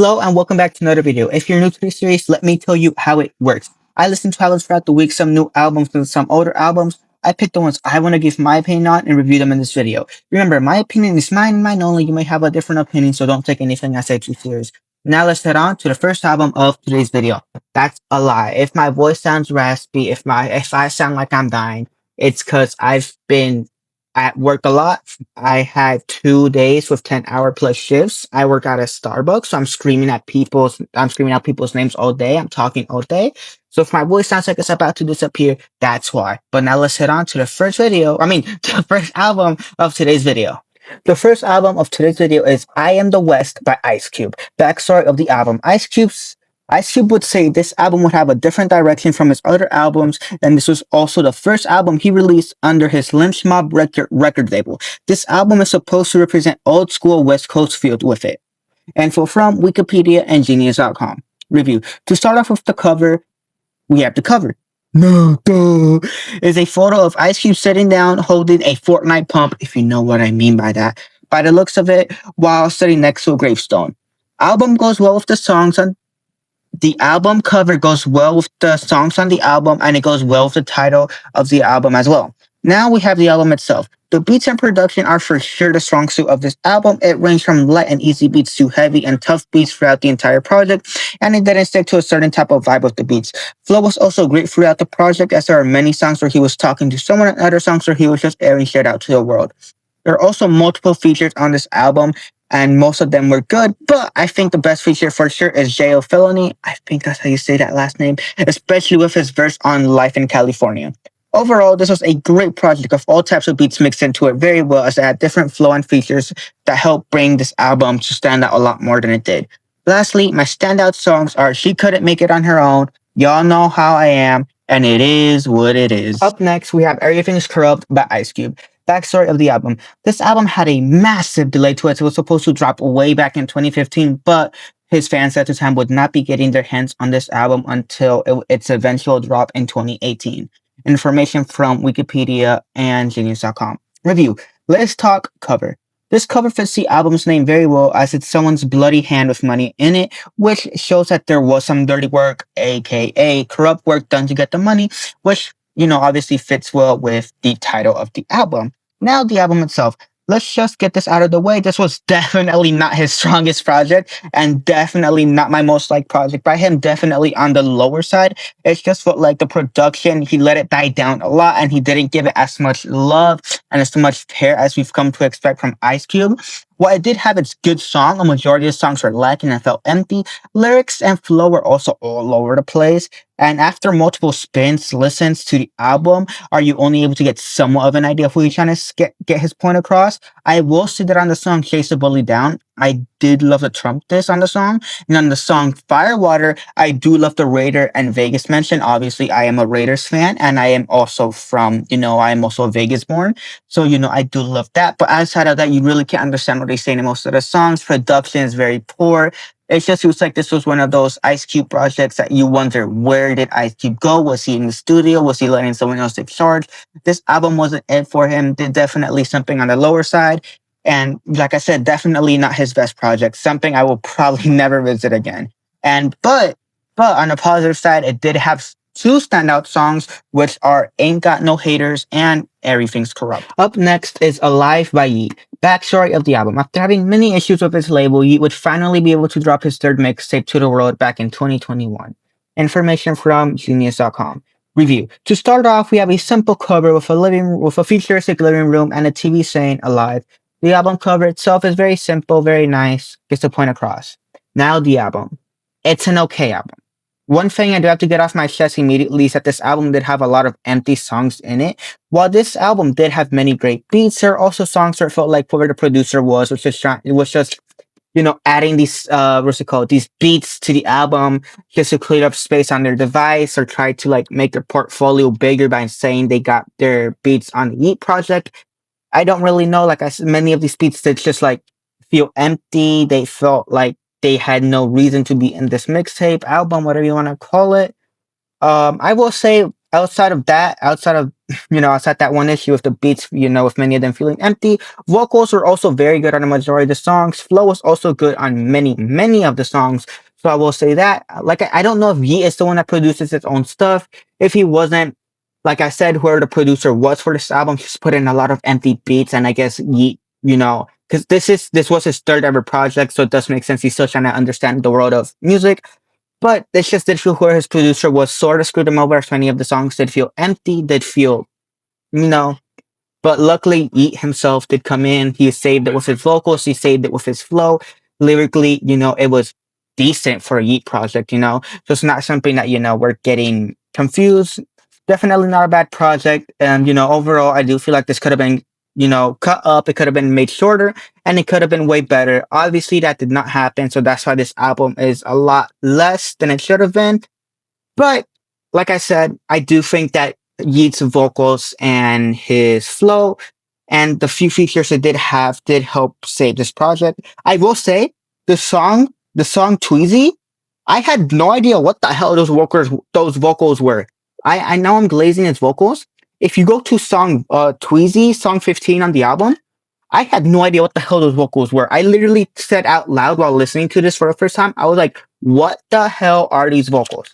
Hello and welcome back to another video. If you're new to this series, let me tell you how it works. I listen to albums throughout the week, some new albums and some older albums. I pick the ones I want to give my opinion on and review them in this video. Remember, my opinion is mine and mine only. You may have a different opinion, so don't take anything I say too serious. Now let's head on to the first album of today's video. That's a lie. If my voice sounds raspy, if I sound like I'm dying, it's because I've been at work a lot. I had 2 days with 10-hour plus shifts. I work at a Starbucks, so I'm screaming out people's names all day. I'm talking all day. So if my voice sounds like it's about to disappear, that's why. But now let's head on to the first the first album of today's video. The first album of today's video is I Am the West by Ice Cube. Backstory of the album. Ice Cube would say this album would have a different direction from his other albums, and this was also the first album he released under his Lynch Mob record label. This album is supposed to represent old school West Coast feel with it. Info from Wikipedia and Genius.com. Review. To start off with the cover, we have the cover. No, duh. Is a photo of Ice Cube sitting down holding a Fortnite pump, if you know what I mean by that, by the looks of it, while sitting next to a gravestone. Album goes well with the songs on the album cover goes well with the songs on the album, and it goes well with the title of the album as well. Now we have the album itself. The beats and production are for sure the strong suit of this album. It ranged from light and easy beats to heavy and tough beats throughout the entire project, and it didn't stick to a certain type of vibe with the beats. Flow was also great throughout the project, as there are many songs where he was talking to someone and other songs where he was just airing shit out to the world. There are also multiple features on this album, and most of them were good, but I think the best feature for sure is J.O. Felony. I think that's how you say that last name, especially with his verse on Life in California. Overall, this was a great project of all types of beats mixed into it very well, as it had different flow and features that helped bring this album to stand out a lot more than it did. Lastly, my standout songs are She Couldn't Make It on Her Own, Y'all Know How I Am, and It Is What It Is. Up next, we have Everything's Corrupt by Ice Cube. Backstory of the album. This album had a massive delay to it. It was supposed to drop way back in 2015, but his fans at the time would not be getting their hands on this album until its eventual drop in 2018. Information from Wikipedia and Genius.com. Review. Let's talk cover. This cover fits the album's name very well, as it's someone's bloody hand with money in it, which shows that there was some dirty work, aka corrupt work done to get the money, which obviously fits well with the title of the album. Now, the album itself. Let's just get this out of the way. This was definitely not his strongest project, and definitely not my most liked project by him. Definitely on the lower side. It's just felt like the production, he let it die down a lot, and he didn't give it as much love and as much care as we've come to expect from Ice Cube. While it did have its good song, a majority of the songs were lacking and felt empty. Lyrics and flow were also all over the place. And after multiple listens to the album, are you only able to get somewhat of an idea of who he's trying to get his point across? I will say that on the song Chase the Bully Down, I did love the Trump diss on the song. And on the song Firewater, I do love the Raider and Vegas mention. Obviously, I am a Raiders fan, and I am also I am also Vegas born. So, I do love that. But outside of that, you really can't understand what they say in most of the songs. Production is very poor. It just feels like this was one of those Ice Cube projects that you wonder, where did Ice Cube go? Was he in the studio? Was he letting someone else take charge? This album wasn't it for him. Did definitely something on the lower side. And like I said, definitely not his best project. Something I will probably never visit again. But on the positive side, it did have two standout songs, which are Ain't Got No Haters and Everything's Corrupt. Up next is Alive by Yeat. Backstory of the album. After having many issues with his label, Yeat would finally be able to drop his third mixtape to the world back in 2021. Information from Genius.com. Review. To start off, we have a simple cover with a futuristic living room and a TV saying Alive. The album cover itself is very simple, very nice, gets the point across. Now the album. It's an okay album. One thing I do have to get off my chest immediately is that this album did have a lot of empty songs in it. While this album did have many great beats, there are also songs where it felt like whoever the producer was just adding these these beats to the album just to clear up space on their device, or try to make their portfolio bigger by saying they got their beats on the Yeat project. I don't really know. Like I said, many of these beats did just feel empty. They felt like they had no reason to be in this mixtape, album, whatever you want to call it. I will say outside of outside that one issue with the beats, with many of them feeling empty, vocals were also very good on the majority of the songs. Flow was also good on many of the songs. So I will say that. Like I don't know if Yeat is the one that produces his own stuff. If he wasn't, like I said, whoever the producer was for this album, he's put in a lot of empty beats, and I guess Yeat, because this was his third ever project, so it does make sense. He's still trying to understand the world of music. But it's just did feel where his producer was sort of screwed him over, as many of the songs did feel empty, did feel, you know, but luckily, Yeat himself did come in. He saved it with his vocals. He saved it with his flow. Lyrically, it was decent for a Yeat project, So it's not something that, we're getting confused. Definitely not a bad project. And, overall, I do feel like this could have been, cut up. It could have been made shorter, and it could have been way better. Obviously, that did not happen. So that's why this album is a lot less than it should have been. But like I said, I do think that Yeat's vocals and his flow and the few features it did have did help save this project. I will say the song Tweezy, I had no idea what the hell those vocals were. I know I'm glazing his vocals. If you go to song Tweezy, song 15 on the album, I had no idea what the hell those vocals were. I literally said out loud while listening to this for the first time, I was like, what the hell are these vocals?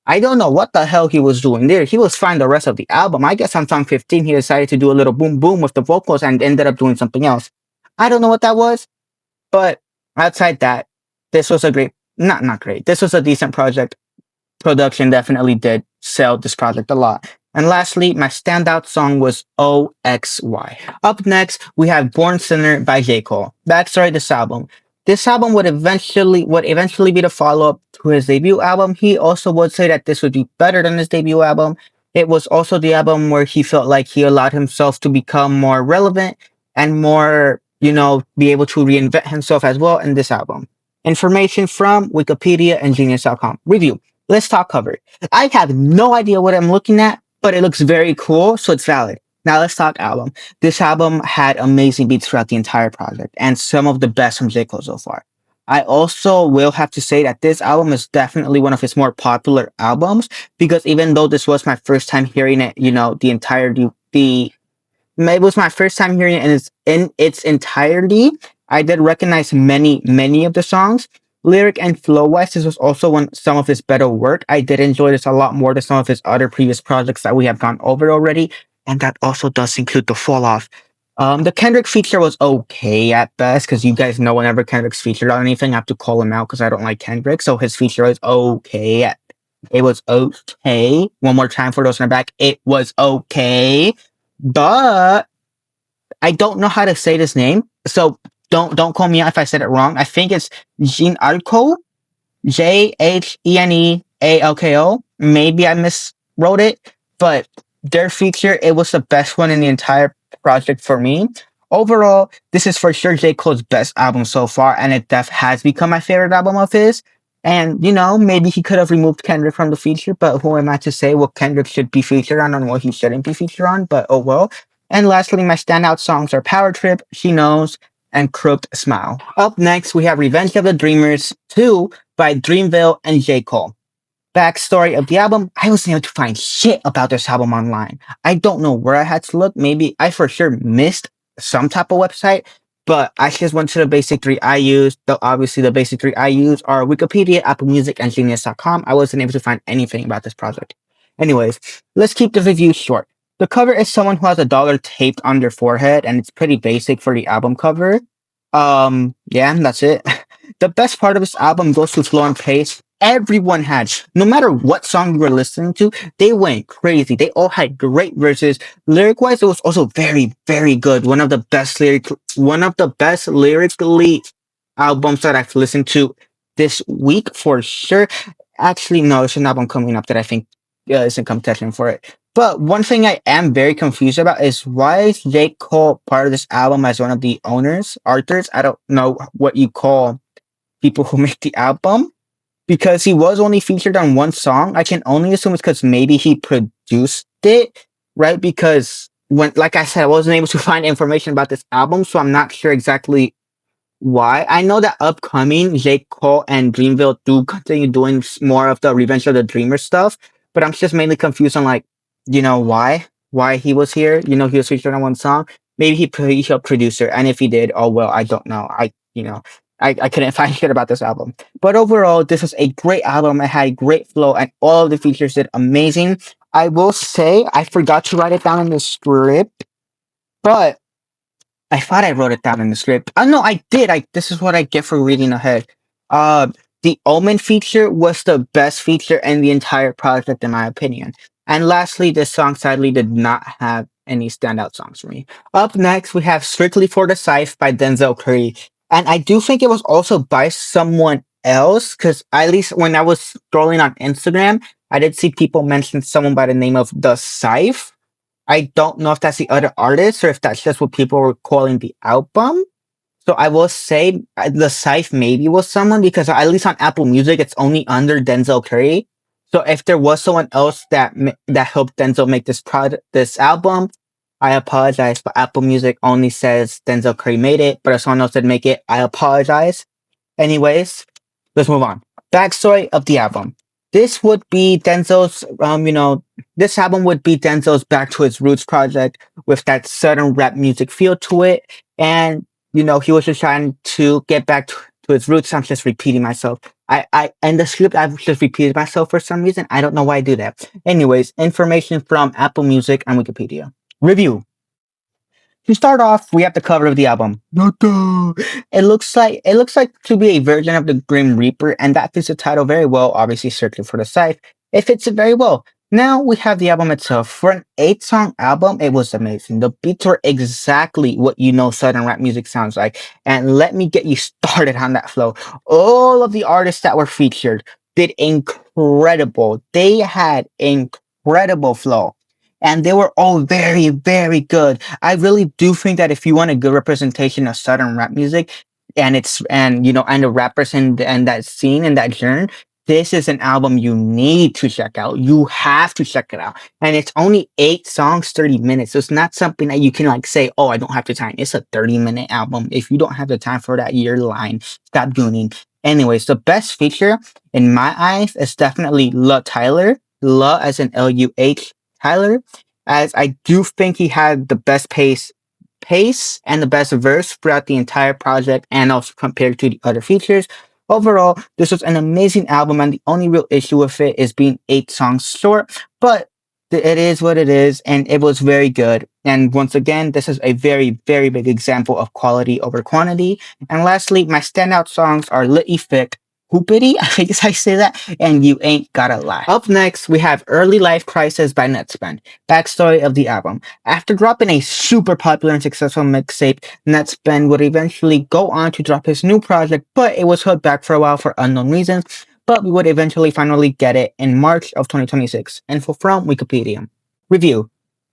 I don't know what the hell he was doing there. He was fine the rest of the album. I guess on song 15, he decided to do a little boom boom with the vocals and ended up doing something else. I don't know what that was, but outside that, this was a great, not great. This was a decent project. Production definitely did sell this project a lot. And lastly, my standout song was OXY. Up next, we have Born Sinner by J.Cole. Backstory this album. This album would eventually be the follow-up to his debut album. He also would say that this would be better than his debut album. It was also the album where he felt like he allowed himself to become more relevant and more, be able to reinvent himself as well in this album. Information from Wikipedia and Genius.com. Review. Let's talk cover. I have no idea what I'm looking at, but it looks very cool, so it's valid. Now let's talk album. This album had amazing beats throughout the entire project, and some of the best from J. Cole so far. I also will have to say that this album is definitely one of his more popular albums, because even though this was my first time hearing it, it was my first time hearing it in its entirety, I did recognize many of the songs. Lyric and flow-wise, this was also some of his better work. I did enjoy this a lot more than some of his other previous projects that we have gone over already, and that also does include the Fall Off. The Kendrick feature was okay at best, because you guys know whenever Kendrick's featured on anything, I have to call him out because I don't like Kendrick, so his feature was okay. It was okay. One more time for those in the back. It was okay. But I don't know how to say this name, so don't call me out if I said it wrong. I think it's Jeanalco, Jenenealko. Maybe I miswrote it, but their feature, it was the best one in the entire project for me. Overall, this is for sure J. Cole's best album so far, and it has become my favorite album of his. And, maybe he could have removed Kendrick from the feature, but who am I to say what Kendrick should be featured on and what he shouldn't be featured on, but oh well. And lastly, my standout songs are Power Trip, She Knows, and Crooked Smile. Up next, we have Revenge of the Dreamers 2 by Dreamville and J. Cole. Backstory of the album, I wasn't able to find shit about this album online. I don't know where I had to look. Maybe I for sure missed some type of website, but I just went to the basic three I used. Obviously, the basic three I use are Wikipedia, Apple Music, and Genius.com. I wasn't able to find anything about this project. Anyways, let's keep the review short. The cover is someone who has $1 taped on their forehead, and it's pretty basic for the album cover. Yeah, that's it. The best part of this album goes to flow and pace. Everyone had, no matter what song you were listening to, they went crazy. They all had great verses. Lyric-wise, it was also very, very good. One of the best lyrically albums that I've listened to this week for sure. Actually, no, it's an album coming up that I think is in competition for it. But one thing I am very confused about is why is J. Cole part of this album as one of the authors? I don't know what you call people who make the album, because he was only featured on one song. I can only assume it's because maybe he produced it, right? Because like I said, I wasn't able to find information about this album, so I'm not sure exactly why. I know that upcoming J. Cole and Dreamville do continue doing more of the Revenge of the Dreamer stuff, but I'm just mainly confused on like you know why? Why he was here? You know, he was featured on one song. Maybe he's a producer, and if he did, oh well, I don't know. I couldn't find shit about this album. But overall, this was a great album. It had great flow, and all of the features did amazing. I will say I forgot to write it down in the script, but I thought I wrote it down in the script. No, I did. This is what I get for reading ahead. Uh, the Omen feature was the best feature in the entire project, in my opinion. And lastly, this song sadly did not have any standout songs for me. Up next, we have Strictly for the Scythe by Denzel Curry. And I do think it was also by someone else, because at least when I was scrolling on Instagram, I did see people mention someone by the name of The Scythe. I don't know if that's the other artist or if that's just what people were calling the album. So I will say the Scythe maybe was someone because at least on Apple Music it's only under Denzel Curry. So if there was someone else that helped Denzel make this album, I apologize. But Apple Music only says Denzel Curry made it. But if someone else did make it, I apologize. Anyways, let's move on. Backstory of the album. This would be Denzel's, this album would be Denzel's back to his roots project with that southern rap music feel to it. And, he was just trying to get back to his roots. I'm just repeating myself. In the script, I've just repeated myself for some reason. I don't know why I do that. Anyways, information from Apple Music and Wikipedia. Review. To start off, we have the cover of the album. It looks like to be a version of the Grim Reaper, and that fits the title very well. Obviously, searching for the Scythe, it fits it very well. Now we have the album itself. For an 8-song album, it was amazing. The beats were exactly what southern rap music sounds like. And let me get you started on that flow. All of the artists that were featured did incredible. They had incredible flow. And they were all very, very good. I really do think that if you want a good representation of southern rap music, and the rappers and that scene and that genre, this is an album you need to check out. You have to check it out. And it's only 8 songs, 30 minutes. So it's not something that you can say, oh, I don't have the time. It's a 30-minute album. If you don't have the time for that, you're lying. Stop gooning. Anyways, the best feature in my eyes is definitely La Tyler. La as in Luh. Tyler, as I do think he had the best pace and the best verse throughout the entire project, and also compared to the other features. Overall, this was an amazing album, and the only real issue with it is being 8 songs short, but it is what it is, and it was very good. And once again, this is a very, very big example of quality over quantity. And lastly, my standout songs are Litty Thick, Hoopity, I guess I say that, and You Ain't Gotta Lie. Up next, we have Early Life Crisis by Nettspend. Backstory of the album. After dropping a super popular and successful mixtape, Nettspend would eventually go on to drop his new project, but it was held back for a while for unknown reasons, but we would eventually finally get it in March of 2026. Info from Wikipedia. Review.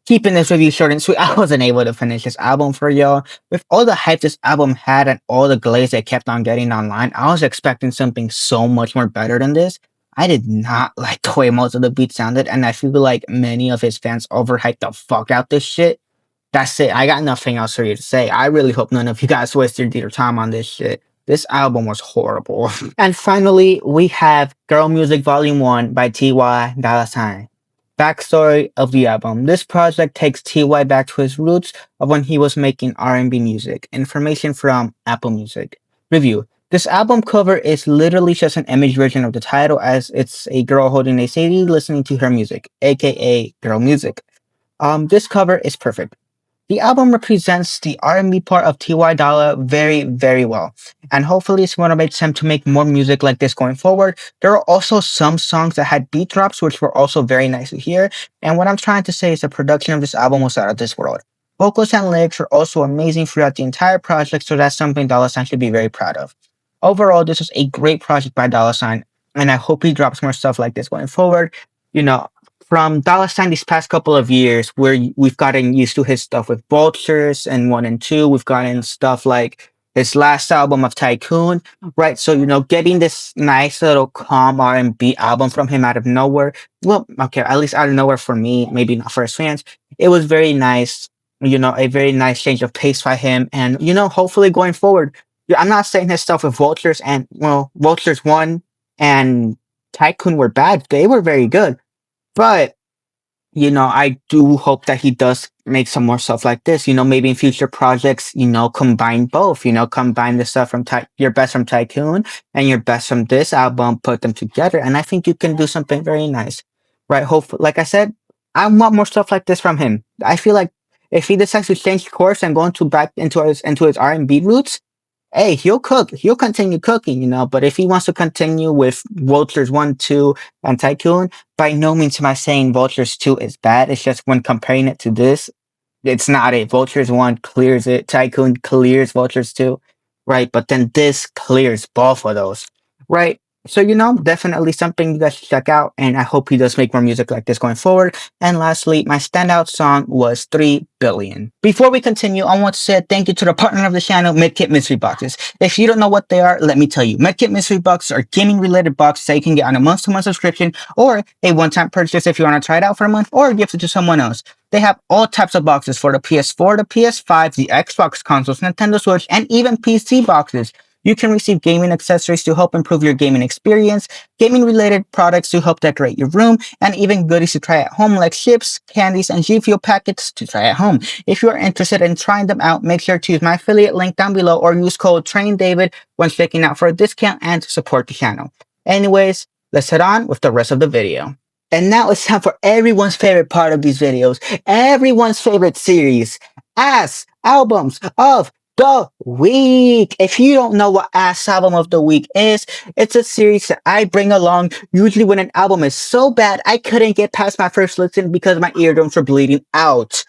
Keeping this review short and sweet, I wasn't able to finish this album for y'all. With all the hype this album had and all the glaze it kept on getting online, I was expecting something so much more better than this. I did not like the way most of the beats sounded, and I feel like many of his fans overhyped the fuck out this shit. That's it. I got nothing else for you to say. I really hope none of you guys wasted your time on this shit. This album was horrible. And finally, we have Girl Music Volume 1 by T.Y. Dolla $ign. Backstory of the album. This project takes T.Y. back to his roots of when he was making R&B music. Information from Apple Music. Review. This album cover is literally just an image version of the title, as it's a girl holding a CD listening to her music, aka girl music. This cover is perfect. The album represents the R&B part of T.Y. Dolla very, very well, and hopefully it's motivates him to make more music like this going forward. There are also some songs that had beat drops, which were also very nice to hear, and what I'm trying to say is the production of this album was out of this world. Vocals and lyrics were also amazing throughout the entire project, so that's something Dolla $ign should be very proud of. Overall, this was a great project by Dolla $ign, and I hope he drops more stuff like this going forward. From Dolla $ign these past couple of years, where we've gotten used to his stuff with Vultures and 1 and 2, we've gotten stuff like his last album of Tycoon, right? So, getting this nice little calm R&B album from him out of nowhere, well, okay, at least out of nowhere for me, maybe not for his fans, it was very nice, a very nice change of pace by him, and, hopefully going forward, I'm not saying his stuff with Vultures and, Vultures 1 and Tycoon were bad, they were very good. But I do hope that he does make some more stuff like this. Maybe in future projects, combine both. Combine the stuff from your best from Tycoon and your best from this album, put them together, and I think you can do something very nice, right? Hopefully, like I said, I want more stuff like this from him. I feel like if he decides to change course and go back into his R&B roots, hey, he'll cook. He'll continue cooking, But if he wants to continue with Vultures 1, 2, and Tycoon, by no means am I saying Vultures 2 is bad. It's just when comparing it to this, it's not it. Vultures 1 clears it. Tycoon clears Vultures 2, right? But then this clears both of those, right? So, definitely something you guys should check out. And I hope he does make more music like this going forward. And lastly, my standout song was 3 Billion. Before we continue, I want to say thank you to the partner of the channel, MedKit Mystery Boxes. If you don't know what they are, let me tell you. MedKit Mystery Boxes are gaming-related boxes that you can get on a month-to-month subscription or a one-time purchase if you want to try it out for a month or gift it to someone else. They have all types of boxes for the PS4, the PS5, the Xbox consoles, Nintendo Switch, and even PC boxes. You can receive gaming accessories to help improve your gaming experience, gaming-related products to help decorate your room, and even goodies to try at home like chips, candies, and G Fuel packets to try at home. If you are interested in trying them out, make sure to use my affiliate link down below or use code TrainDavid when checking out for a discount and to support the channel. Anyways, let's head on with the rest of the video. And now it's time for everyone's favorite part of these videos, everyone's favorite series, Ass Albums of the Week. If you don't know what Ass Album of the Week is, it's a series that I bring along usually when an album is so bad I couldn't get past my first listen because my eardrums were bleeding out.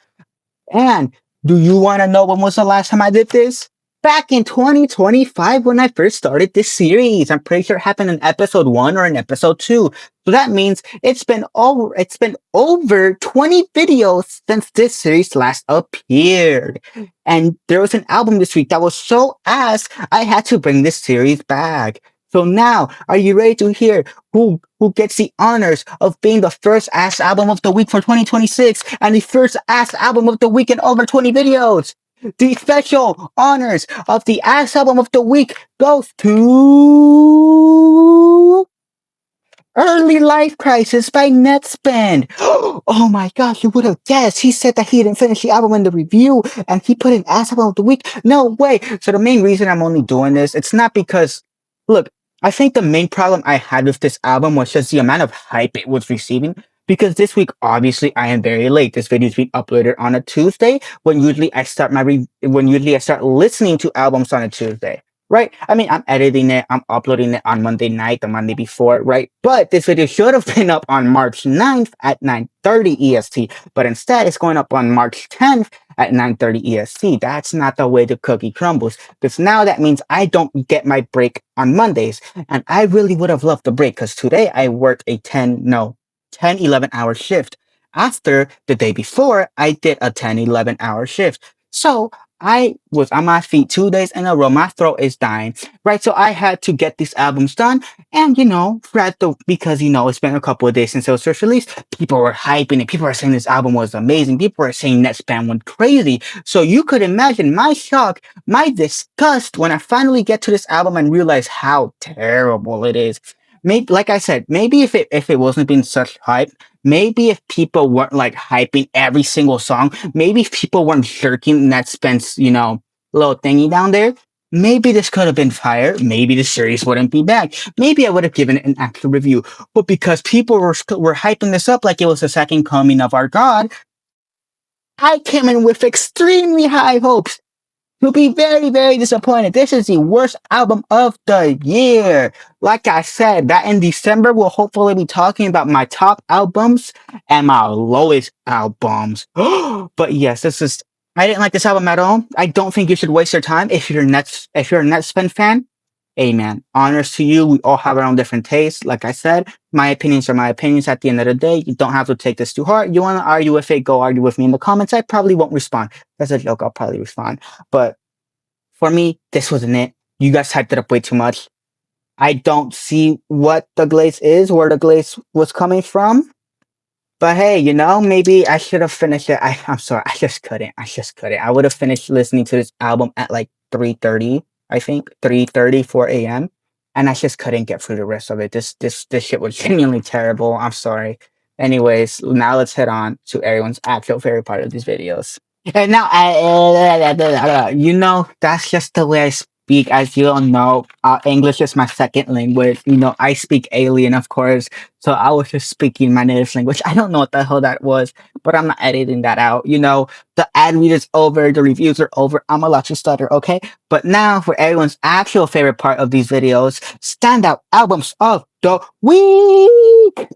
And do you want to know when was the last time I did this? Back in 2025 when I first started this series. I'm pretty sure it happened in episode 1 or in episode 2. So that means it's been over 20 videos since this series last appeared. And there was an album this week that was so ass, I had to bring this series back. So now, are you ready to hear who gets the honors of being the first Ass Album of the Week for 2026 and the first Ass Album of the Week in over 20 videos? The special honors of the Ass Album of the Week goes to Early Life Crisis by Nettspend. Oh my gosh, you would have guessed. He said that he didn't finish the album in the review and he put in Ass Album of the Week. No way. So the main reason I'm only doing this, it's not because, look, I think the main problem I had with this album was just the amount of hype it was receiving. Because this week, obviously, I am very late. This video is being uploaded on a Tuesday when usually I start listening to albums on a Tuesday. Right? I mean, I'm editing it, I'm uploading it on Monday night, the Monday before, right? But this video should have been up on March 9th at 9:30 EST, but instead it's going up on March 10th at 9:30 EST. That's not the way the cookie crumbles, because now that means I don't get my break on Mondays, and I really would have loved the break, because today I work a 11-hour shift. After the day before, I did a 11-hour shift. So I was on my feet 2 days in a row. My throat is dying, right? So I had to get these albums done. And, because, it's been a couple of days since it was first released, people were hyping it. People were saying this album was amazing. People were saying Nettspend went crazy. So you could imagine my shock, my disgust when I finally get to this album and realize how terrible it is. Maybe, like I said, maybe if it wasn't being such hype, maybe if people weren't like hyping every single song, maybe if people weren't jerking Nettspend's, little thingy down there, maybe this could have been fire. Maybe the series wouldn't be bad. Maybe I would have given it an actual review. But because people were hyping this up like it was the second coming of our God, I came in with extremely high hopes. You'll be very, very disappointed. This is the worst album of the year. Like I said, that in December, we'll hopefully be talking about my top albums and my lowest albums. But yes, I didn't like this album at all. I don't think you should waste your time if you're a Nettspend fan. Amen. Honors to you. We all have our own different tastes. Like I said, my opinions are my opinions at the end of the day. You don't have to take this too hard. You want to argue with it, go argue with me in the comments. I probably won't respond. That's a joke. I'll probably respond. But for me, this wasn't it. You guys hyped it up way too much. I don't see what the glaze is, where the glaze was coming from. But hey, maybe I should have finished it. I'm sorry. I just couldn't. I would have finished listening to this album at like 3:30, I think. 3:30, 4 a.m. And I just couldn't get through the rest of it. This shit was genuinely terrible. I'm sorry. Anyways, now let's head on to everyone's actual favorite part of these videos. And now, that's just the way I speak. As you all know, English is my second language. I speak alien, of course. So I was just speaking my native language. I don't know what the hell that was, but I'm not editing that out. The ad read is over, the reviews are over. I'm allowed to stutter, okay? But now for everyone's actual favorite part of these videos, standout albums of the week.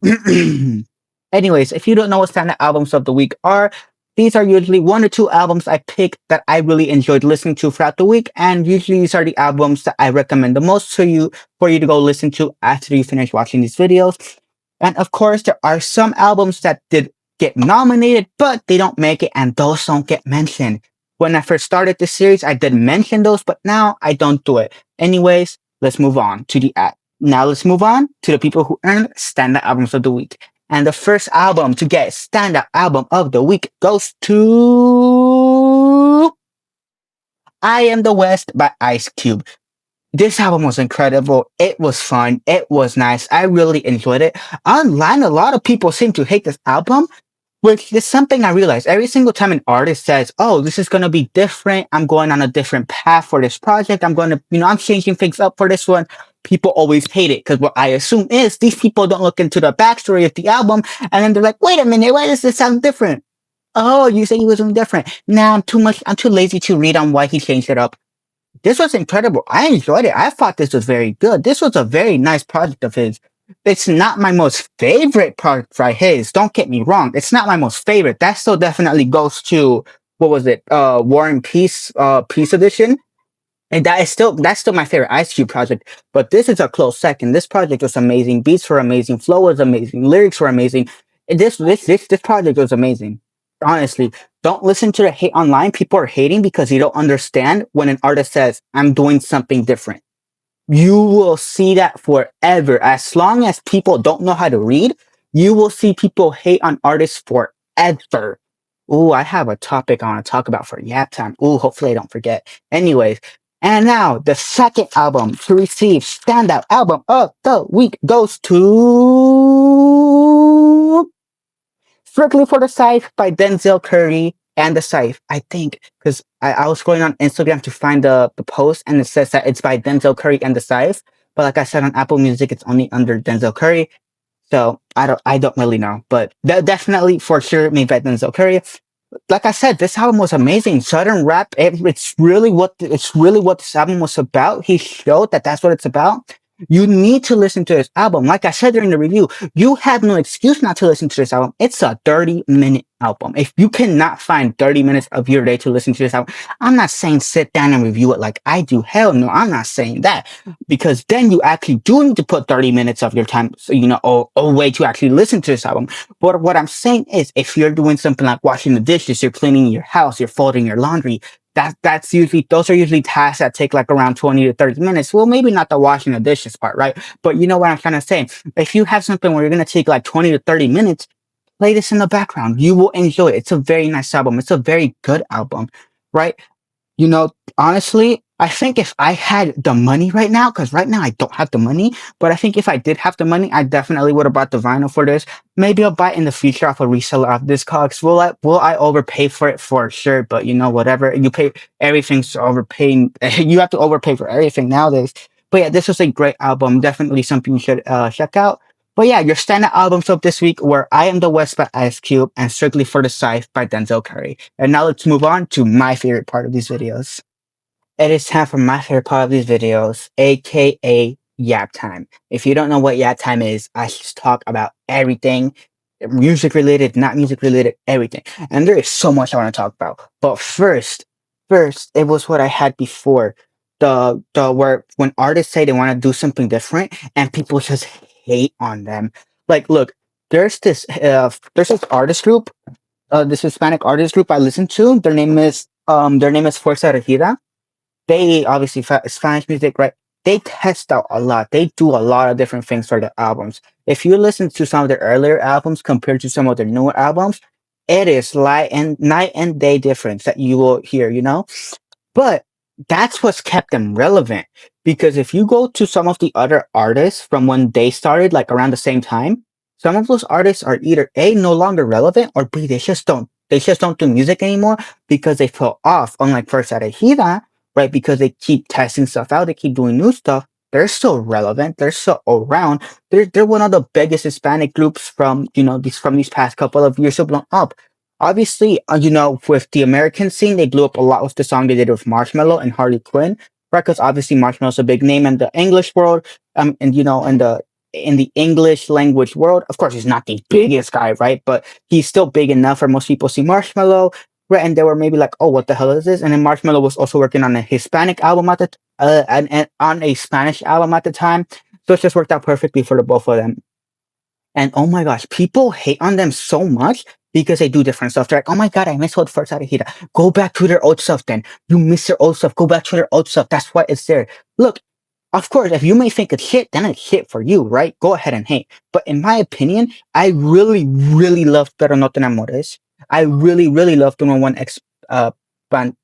Anyways, if you don't know what standout albums of the week are, these are usually one or two albums I picked that I really enjoyed listening to throughout the week, and usually these are the albums that I recommend the most to you for you to go listen to after you finish watching these videos. And of course, there are some albums that did get nominated, but they don't make it, and those don't get mentioned. When I first started this series, I did mention those, but now I don't do it. Anyways, let's move on to the ad. Now let's move on to the people who earned standout albums of the week. And the first album to get standout album of the week goes to I Am the West by Ice Cube. This album was incredible. It was fun. It was nice. I really enjoyed it. Online, a lot of people seem to hate this album, which is something I realized. Every single time an artist says, oh, this is going to be different. I'm going on a different path for this project. I'm going to, I'm changing things up for this one. People always hate it because what I assume is these people don't look into the backstory of the album. And then they're like, wait a minute, why does this sound different? Oh, you say he was doing different. Now I'm too lazy to read on why he changed it up. This was incredible. I enjoyed it. I thought this was very good. This was a very nice project of his. It's not my most favorite project by his. Don't get me wrong. It's not my most favorite. That still definitely goes to, what was it? War and Peace, Peace Edition. And that's still my favorite Ice Cube project. But this is a close second. This project was amazing. Beats were amazing. Flow was amazing. Lyrics were amazing. And this project was amazing. Honestly, don't listen to the hate online. People are hating because you don't understand when an artist says, I'm doing something different. You will see that forever. As long as people don't know how to read, you will see people hate on artists forever. Ooh, I have a topic I want to talk about for Yap Time. Ooh, hopefully I don't forget. Anyways, and now the second album to receive standout album of the week goes to Strictly for the Scythe by Denzel Curry and the Scythe. I think because I was going on Instagram to find the post, and it says that it's by Denzel Curry and the Scythe. But like I said, on Apple Music, it's only under Denzel Curry. So I don't really know, but definitely for sure made by Denzel Curry. Like I said, this album was amazing. Southern rap, it's really what this album was about. He showed that that's what it's about. You need to listen to this album. Like I said during the review, you have no excuse not to listen to this album. It's a 30-minute album. If you cannot find 30 minutes of your day to listen to this album, I'm not saying sit down and review it like I do. Hell no, I'm not saying that. Because then you actually do need to put 30 minutes of your time, away to actually listen to this album. But what I'm saying is, if you're doing something like washing the dishes, you're cleaning your house, you're folding your laundry, those are usually tasks that take like around 20 to 30 minutes. Well, maybe not the washing the dishes part, right? But you know what I'm trying to say. If you have something where you're going to take like 20 to 30 minutes, play this in the background. You will enjoy it. It's a very nice album. It's a very good album, right? Honestly, I think if I had the money right now, because right now I don't have the money, but I think if I did have the money, I definitely would have bought the vinyl for this. Maybe I'll buy it in the future off a reseller of Discogs. Will I overpay for it? For sure, but whatever. You pay, everything's overpaying. You have to overpay for everything nowadays. But yeah, this was a great album. Definitely something you should check out. But yeah, your standout albums of this week were I Am the West by Ice Cube and Strictly for the Scythe by Denzel Curry. And now let's move on to my favorite part of these videos. It is time for my favorite part of these videos, aka Yap Time. If you don't know what Yap Time is, I just talk about everything, music related, not music related, everything. And there is so much I want to talk about. But first, it was what I had before. Where when artists say they want to do something different and people just hate on them. Like, look, there's this artist group, this Hispanic artist group I listen to. Their name is Fuerza Regida. They obviously Spanish music, right? They test out a lot. They do a lot of different things for their albums. If you listen to some of their earlier albums compared to some of their newer albums, it is night and day difference that you will hear, But that's what's kept them relevant. Because if you go to some of the other artists from when they started, like around the same time, some of those artists are either A, no longer relevant, or B, they just don't do music anymore because they fell off. Unlike First Arejida, right? Because they keep testing stuff out, they keep doing new stuff. They're still relevant. They're still around. They're one of the biggest Hispanic groups from these past couple of years who blown up. Obviously, with the American scene, they blew up a lot with the song they did with Marshmello and Harley Quinn, right? Because obviously Marshmello's a big name in the English world, and in the English language world. Of course, he's not the biggest guy, right? But he's still big enough for most people to see Marshmello, right? And they were maybe like, "Oh, what the hell is this?" And then Marshmello was also working on a Hispanic album at the and on a Spanish album at the time, so it just worked out perfectly for the both of them. And oh my gosh, people hate on them so much because they do different stuff. They're like, "Oh my god, I miss old First Arejida." Go back to their old stuff then. You miss their old stuff. Go back to their old stuff. That's why it's there. Look, of course, if you may think it's shit, then it's shit for you, right? Go ahead and hate. But in my opinion, I really, really loved Pero No Te Enamores. I really, really loved 101 X Ban.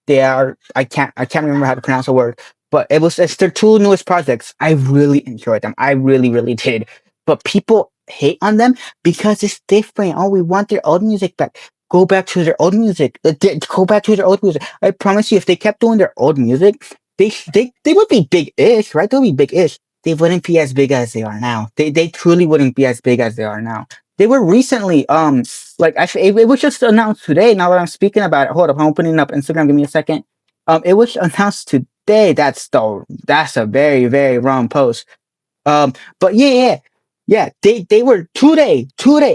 I can't remember how to pronounce the word, but it's their two newest projects. I really enjoyed them. I really, really did. But people hate on them because it's different. Oh, we want their old music back. Go back to their old music. Go back to their old music. I promise you, if they kept doing their old music, they would be big-ish, right? They would be big-ish. They wouldn't be as big as they are now. They truly wouldn't be as big as they are now. They were recently like actually it was just announced today. Now that I'm speaking about it, hold up, I'm opening up Instagram. Give me a second. It was announced today. That's a very, very wrong post. But yeah. They were today,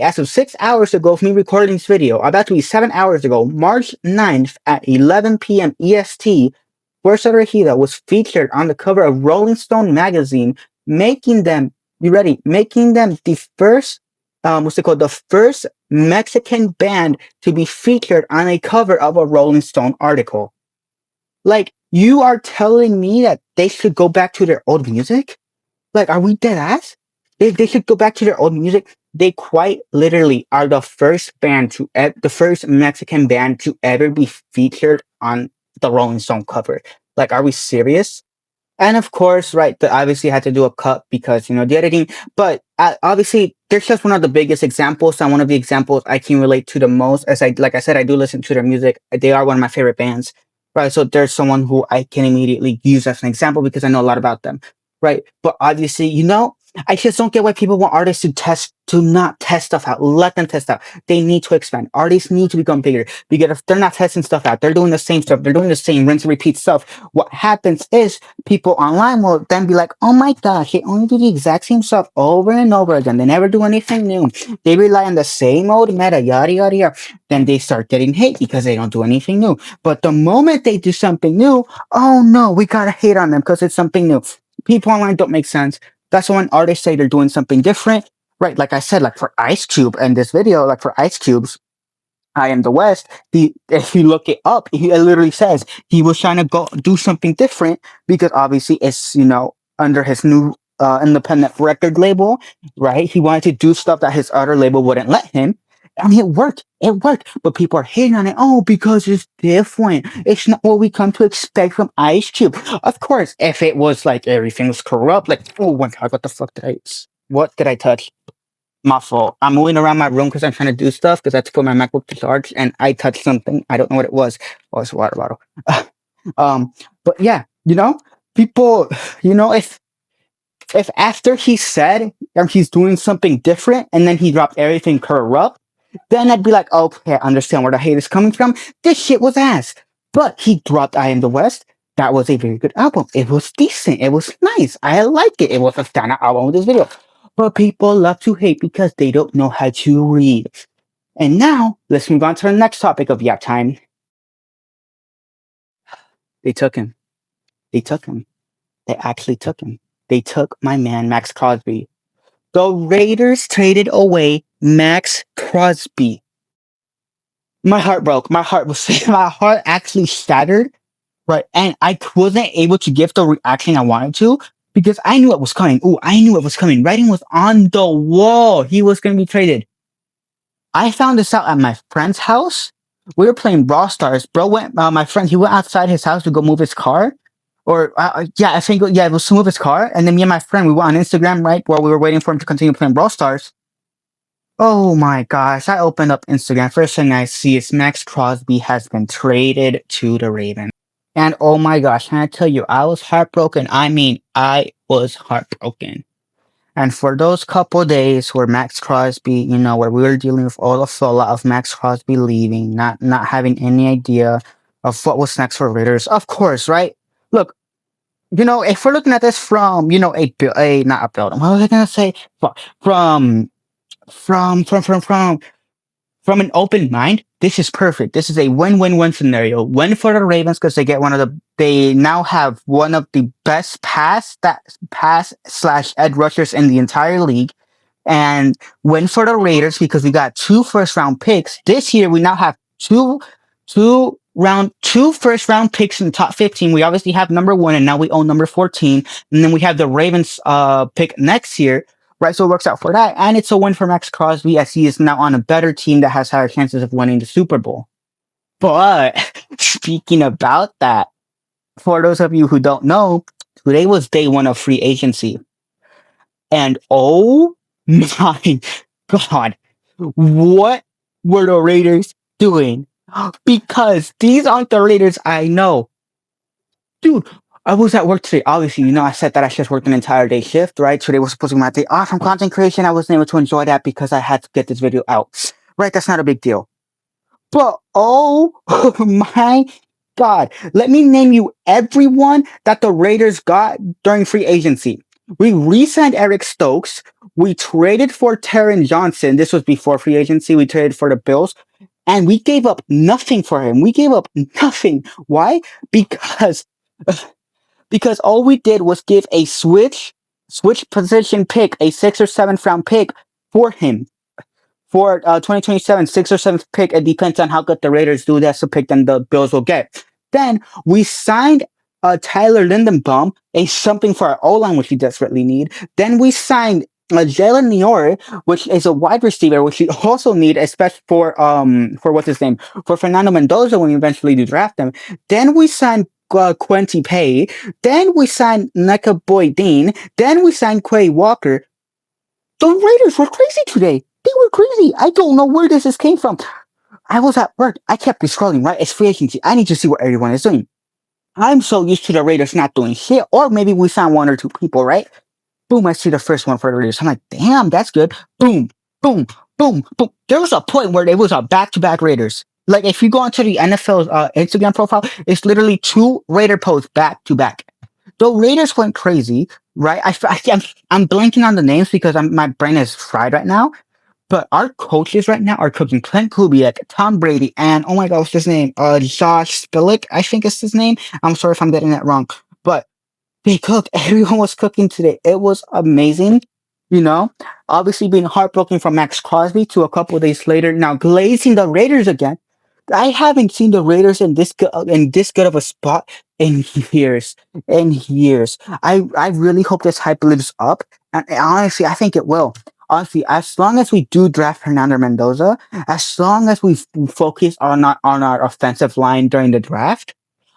as of 6 hours ago of me recording this video, about to be 7 hours ago, March 9th at 11 p.m. EST. Fuerza Regida was featured on the cover of Rolling Stone magazine, making them, you ready? Making them the first, what's it called? The first Mexican band to be featured on a cover of a Rolling Stone article. Like, you are telling me that they should go back to their old music? Like, are we dead ass? They should go back to their old music. They quite literally are the first the first Mexican band to ever be featured on the Rolling Stone cover. Like, are we serious? And of course, right, they obviously had to do a cut because, the editing. But obviously, they're just one of the biggest examples. And one of the examples I can relate to the most. Like I said, I do listen to their music. They are one of my favorite bands, right? So there's someone who I can immediately use as an example because I know a lot about them, right? But obviously, I just don't get why people want artists to not test stuff out. Let them test out. They need to expand. Artists need to become bigger because if they're not testing stuff out, they're doing the same stuff. They're doing the same rinse and repeat stuff. What happens is people online will then be like, "Oh my gosh, they only do the exact same stuff over and over again. They never do anything new. They rely on the same old meta, yada, yada, yada." Then they start getting hate because they don't do anything new. But the moment they do something new, oh no, we gotta hate on them because it's something new. People online don't make sense. That's when artists say they're doing something different, right? Like I said, like for Ice Cube in this video, like for Ice Cube's I Am the West, if you look it up, it literally says he was trying to go do something different because obviously it's, under his new independent record label, right? He wanted to do stuff that his other label wouldn't let him. I mean, it worked. It worked. But people are hating on it. Oh, because it's different. It's not what we come to expect from Ice Cube. Of course, if it was like everything was corrupt, like, oh my God, what did I touch? My fault. I'm moving around my room because I'm trying to do stuff because I had to put my MacBook to charge and I touched something. I don't know what it was. Oh, it's a water bottle. But yeah, people, if after he said he's doing something different and then he dropped everything corrupt, then I'd be like, okay, I understand where the hate is coming from. This shit was ass. But he dropped I Am the West. That was a very good album. It was decent. It was nice. I like it. It was a standout album with this video. But people love to hate because they don't know how to read. And now, let's move on to the next topic of Yeat time. They took him. They took him. They actually took him. They took my man, Max Crosby. The Raiders traded away Max Crosby. My heart broke. My heart actually shattered, right? And I wasn't able to give the reaction I wanted to because I knew it was coming. Ooh, I knew it was coming. Writing was on the wall. He was going to be traded. I found this out at my friend's house. We were playing Brawl Stars. Bro went, my friend, he went outside his house to go move his car. I think, it was to move his car. And then me and my friend, we went on Instagram, right, while we were waiting for him to continue playing Brawl Stars. Oh my gosh, I opened up Instagram. First thing I see is Max Crosby has been traded to the Ravens. And oh my gosh, can I tell you, I was heartbroken. I mean, I was heartbroken. And for those couple days where Max Crosby, where we were dealing with all the fallout of Max Crosby leaving, not having any idea of what was next for Raiders, of course, right? Look, if we're looking at this from, not a building, what was I gonna say? From from from from from from an open mind, this is perfect. This is a win-win-win scenario. Win for the Ravens because they now have one of the best pass slash edge rushers in the entire league, and win for the Raiders because we got 2 first round picks this year. We now have two first round picks in the top 15. We obviously have number 1, and now we own number 14, and then we have the Ravens pick next year. Right, so it works out for that, and it's a win for Max Crosby as he is now on a better team that has higher chances of winning the Super Bowl. But speaking about that, for those of you who don't know, today was day 1 of free agency, and oh my God, what were the Raiders doing? Because these aren't the Raiders I know, dude. I was at work today. Obviously, I said that I just worked an entire day shift, right? Today was supposed to be my day off from content creation. I wasn't able to enjoy that because I had to get this video out. Right? That's not a big deal. But oh my God, let me name you everyone that the Raiders got during free agency. We re-signed Eric Stokes. We traded for Taron Johnson. This was before free agency. We traded for the Bills. And we gave up nothing for him. We gave up nothing. Why? Because all we did was give a switch position pick, a 6th or 7th round pick for him. For 2027, 6th or 7th pick, it depends on how good the Raiders do. That's the pick then the Bills will get. Then we signed Tyler Lindenbaum, a something for our O-line, which we desperately need. Then we signed Jalen Niore, which is a wide receiver, which we also need, especially for what's his name, for Fernando Mendoza when we eventually do draft him. Then we signed Quentin Pay. Then we signed Neka Boy Dean. Then we signed Quay Walker. The Raiders were crazy today. They were crazy. I don't know where this came from. I was at work. I kept scrolling, right? It's free agency. I need to see what everyone is doing. I'm so used to the Raiders not doing shit. Or maybe we found 1 or 2 people, right? Boom, I see the first one for the Raiders. I'm like, damn, that's good. Boom, boom, boom, boom. There was a point where it was a back-to-back Raiders. Like, if you go onto the NFL's Instagram profile, it's literally 2 Raider posts back-to-back. The Raiders went crazy, right? I'm blanking on the names because my brain is fried right now. But our coaches right now are cooking Clint Kubiak, Tom Brady, and oh my God, what's his name? Josh Spillick, I think is his name. I'm sorry if I'm getting that wrong. But they cooked. Everyone was cooking today. It was amazing. Obviously being heartbroken from Max Crosby to a couple of days later, now glazing the Raiders again. I haven't seen the Raiders in this good of a spot in years. In years. I really hope this hype lives up. And honestly, I think it will. Honestly, as long as we do draft Fernando Mendoza, as long as we focus on our offensive line during the draft,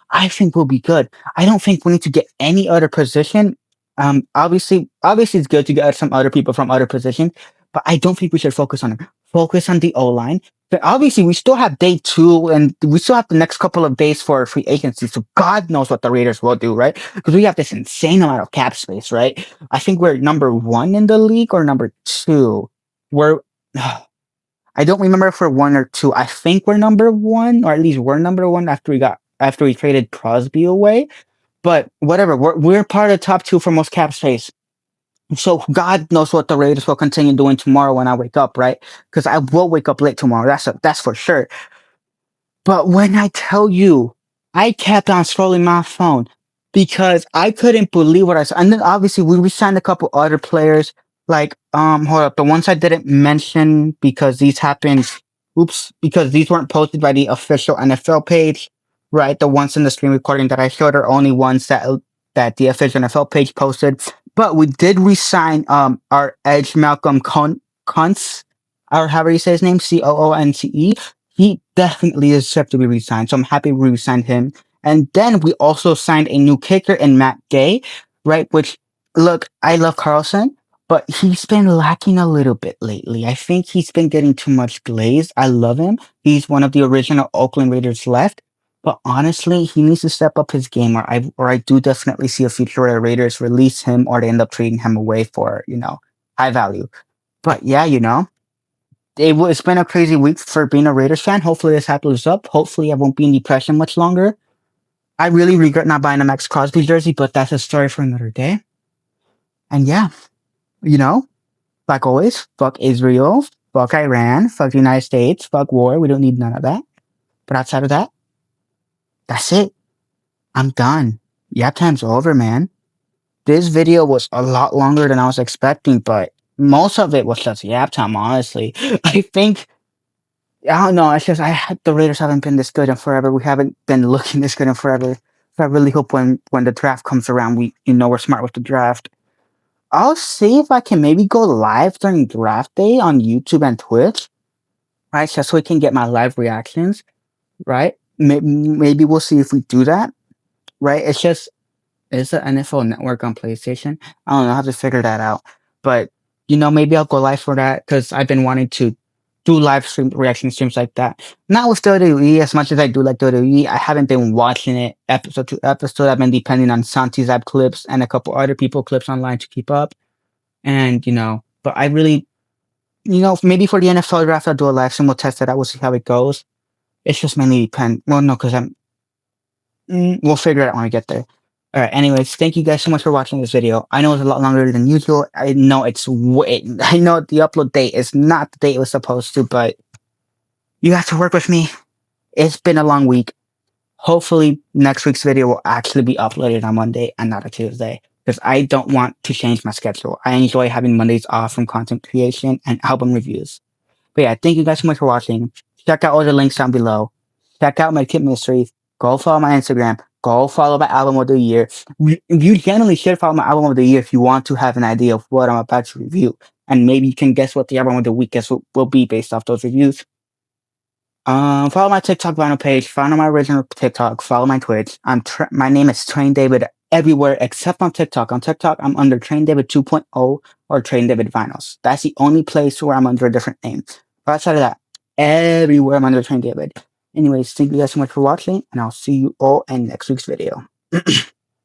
I think we'll be good. I don't think we need to get any other position. Obviously it's good to get some other people from other positions, but I don't think we should focus on them. Focus on the O-line. But obviously, we still have day 2, and we still have the next couple of days for free agency. So God knows what the Raiders will do, right? Because we have this insane amount of cap space, right? I think we're number 1 in the league or number 2. We're I don't remember if we're 1 or 2. I think we're number 1, or at least we're number 1 after we traded Crosby away. But whatever, we're part of the top 2 for most cap space. So God knows what the Raiders will continue doing tomorrow when I wake up, right? Because I will wake up late tomorrow. That's for sure. But when I tell you, I kept on scrolling my phone because I couldn't believe what I saw. And then obviously we re-signed a couple other players. Like, hold up, the ones I didn't mention because these happened. Oops, because these weren't posted by the official NFL page, right? The ones in the screen recording that I showed are only ones that the official NFL page posted. But we did re-sign our edge Malcolm Kuntz, or however you say his name, Coonce. He definitely is set to be re-signed, so I'm happy we re-signed him. And then we also signed a new kicker in Matt Gay, right? Which, look, I love Carlson, but he's been lacking a little bit lately. I think he's been getting too much glaze. I love him. He's one of the original Oakland Raiders left. But honestly, he needs to step up his game, or I do definitely see a future where the Raiders release him or they end up trading him away for, high value. But yeah, it's been a crazy week for being a Raiders fan. Hopefully this happens up. Hopefully I won't be in depression much longer. I really regret not buying a Max Crosby jersey, but that's a story for another day. And yeah, you know, like always, fuck Israel, fuck Iran, fuck the United States, fuck war. We don't need none of that. But outside of that, that's it. I'm done. Yap time's over, man. This video was a lot longer than I was expecting, but most of it was just yap time, honestly. I think, I don't know, it's just, the Raiders haven't been this good in forever. We haven't been looking this good in forever. So I really hope when the draft comes around, we're smart with the draft. I'll see if I can maybe go live during draft day on YouTube and Twitch, right? Just so we can get my live reactions, right? Maybe we'll see if we do that, right? It's the NFL Network on PlayStation. I don't know how to figure that out, but maybe I'll go live for that because I've been wanting to do live stream reaction streams like that. Not with WWE as much as I do like WWE. I haven't been watching it episode to episode. I've been depending on Santi's app clips and a couple other people clips online to keep up. And but I really, maybe for the NFL draft I'll do a live stream. We'll test it out. We'll see how it goes. It's just mainly depend. Well, no, because we'll figure it out when we get there. All right. Anyways, thank you guys so much for watching this video. I know it's a lot longer than usual. I know the upload date is not the date it was supposed to, but you have to work with me. It's been a long week. Hopefully next week's video will actually be uploaded on Monday and not a Tuesday, because I don't want to change my schedule. I enjoy having Mondays off from content creation and album reviews. But yeah, thank you guys so much for watching. Check out all the links down below. Check out MedKit Mysteries. Go follow my Instagram. Go follow my album of the year. You generally should follow my album of the year if you want to have an idea of what I'm about to review. And maybe you can guess what the album of the week will be based off those reviews. Follow my TikTok vinyl page. Follow my original TikTok. Follow my Twitch. My name is TrainDavid everywhere except on TikTok. On TikTok, I'm under TrainDavid 2.0 or TrainDavid Vinyls. That's the only place where I'm under a different name. But outside of that, everywhere I'm under TrainDavid. Anyways, thank you guys so much for watching, and I'll see you all in next week's video.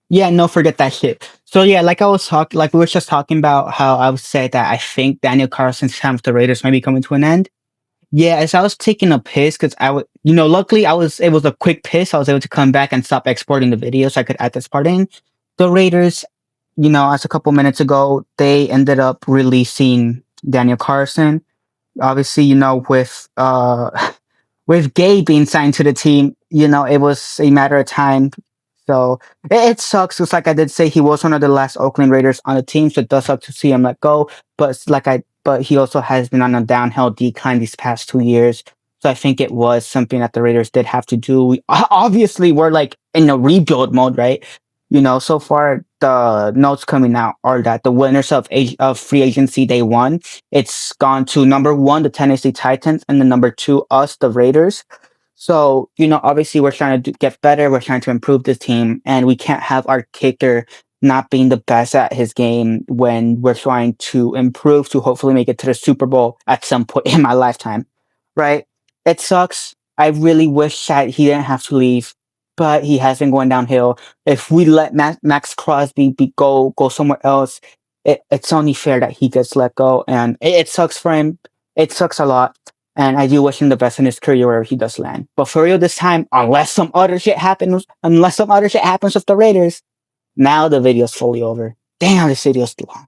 Yeah, no, forget that shit. So yeah, like we were just talking about how I would say that I think Daniel Carlson's time with the Raiders might be coming to an end. Yeah, as I was taking a piss, because luckily it was a quick piss. I was able to come back and stop exporting the video so I could add this part in. The Raiders, as a couple minutes ago, they ended up releasing Daniel Carlson. Obviously, with Gay being signed to the team, it was a matter of time. So it sucks. It's like I did say, he was one of the last Oakland Raiders on the team, so it does suck to see him let go. But he also has been on a downhill decline these past 2 years. So I think it was something that the Raiders did have to do. We obviously were like in a rebuild mode, right? So far the notes coming out are that the winners of free agency day 1, it's gone to number 1, the Tennessee Titans, and the number 2, us, the Raiders. So, obviously we're trying to get better. We're trying to improve this team, and we can't have our kicker not being the best at his game when we're trying to improve to hopefully make it to the Super Bowl at some point in my lifetime, right? It sucks. I really wish that he didn't have to leave, but he has been going downhill. If we let Max Crosby go somewhere else, it's only fair that he gets let go, and it sucks for him. It sucks a lot, and I do wish him the best in his career wherever he does land. But for real this time, unless some other shit happens with the Raiders, now the video's fully over. Damn, this video's too long.